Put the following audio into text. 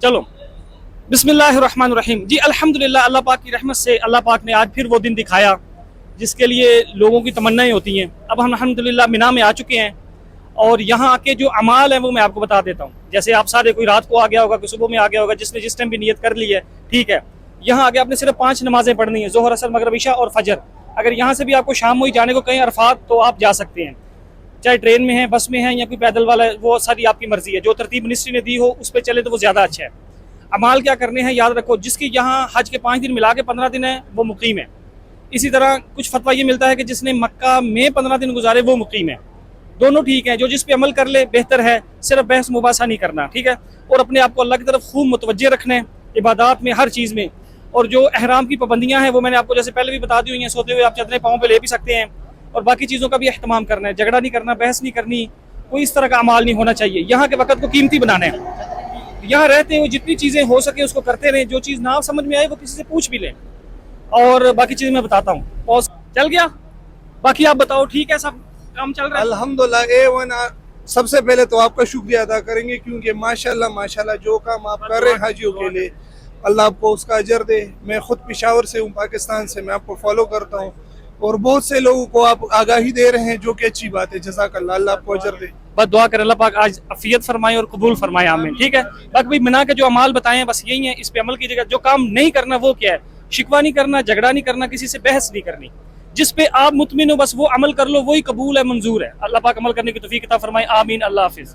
चलो बिस्मिल्लाहिर्रहमानिर्रहीम। जी अल्हम्दुलिल्लाह, अल्लाह पाक की रहमत से अल्लाह पाक ने आज फिर वो दिन दिखाया जिसके लिए लोगों की तमन्नाएं होती हैं। अब हम अल्हम्दुलिल्लाह मिना में आ चुके हैं और यहाँ आके जो अमाल है वो मैं आपको बता देता हूँ। जैसे आप सारे कोई रात को आ गया होगा, कोई सुबह में आ गया होगा, जिसने जिस टाइम भी नियत कर ली है, ठीक है। यहाँ आके आपने सिर्फ 5 नमाजें पढ़नी है, ज़ोहर, असर, मगरिब, इशा और फजर। अगर यहाँ से भी आपको शाम में ही जाने को कहीं अरफात, तो आप जा सकते हैं, चाहे ट्रेन में है, बस में है या कोई पैदल वाला है, वो सारी आपकी मर्जी है। जो तरतीब मिनिस्ट्री ने दी हो उस पर चले तो वो ज़्यादा अच्छा है। अमाल क्या करने हैं याद रखो, जिसकी यहाँ हज के 5 दिन मिला के 15 दिन है वो मुकीम है। इसी तरह कुछ फतवा ये मिलता है कि जिसने मक्का में 15 दिन गुजारे वो मुकीम है। दोनों ठीक है, जो जिस पे अमल कर ले बेहतर है, सिर्फ बहस मुबासा नहीं करना, ठीक है। और अपने आप को अल्लाह की तरफ खूब मुतवज्जे रखना है इबादत में, हर चीज़ में। और जो अहराम की पाबंदियाँ हैं वो मैंने आपको जैसे पहले भी बता दी हुई हैं। सोते हुए आप चदरें पाँव पे ले भी सकते हैं, और बाकी चीज़ों का भी अहतमाम करना है। झगड़ा नहीं करना, बहस नहीं करनी, कोई इस तरह का अमाल नहीं होना चाहिए। यहाँ के वक्त को कीमती बनाना है। यहाँ रहते हुए जितनी चीज़ें हो सके उसको करते रहें। जो चीज़ ना समझ में आए वो किसी से पूछ भी लें, और बाकी चीज़ें मैं बताता हूँ। पॉज चल गया, बाकी आप बताओ, ठीक है, सब काम चल रहा है? अल्हम्दुलिल्लाह A1। सबसे पहले तो आपका शुक्रिया अदा करेंगे, क्योंकि माशाल्लाह माशाल्लाह जो काम आप कर रहे हैं हाजियों के लिए, अल्लाह आपको उसका अजर दे। मैं खुद पेशावर से हूँ, पाकिस्तान से, मैं आपको फॉलो करता हूँ और बहुत से लोगों को आप आगाही दे रहे हैं, जो कि अच्छी बात है। जज़ाकल्लाह, अल्लाह आपको अजर दे। बस दुआ करें अल्लाह पाक आज अफियत फरमाए और कबूल फरमाए, आमीन। ठीक है, बाकी भाई मिना के जो अमाल बताए हैं बस यही है, इस पे अमल कीजिएगा। जो काम नहीं करना वो क्या है, शिकवा नहीं करना, झगड़ा नहीं करना, किसी से बहस नहीं करनी। जिस पे आप मुतमिन हो बस वो अमल कर लो, वही कबूल है, मंजूर है। अल्लाह पाक अमल करने की तौफीक अता फरमाए, आमीन। अल्लाह हाफिज।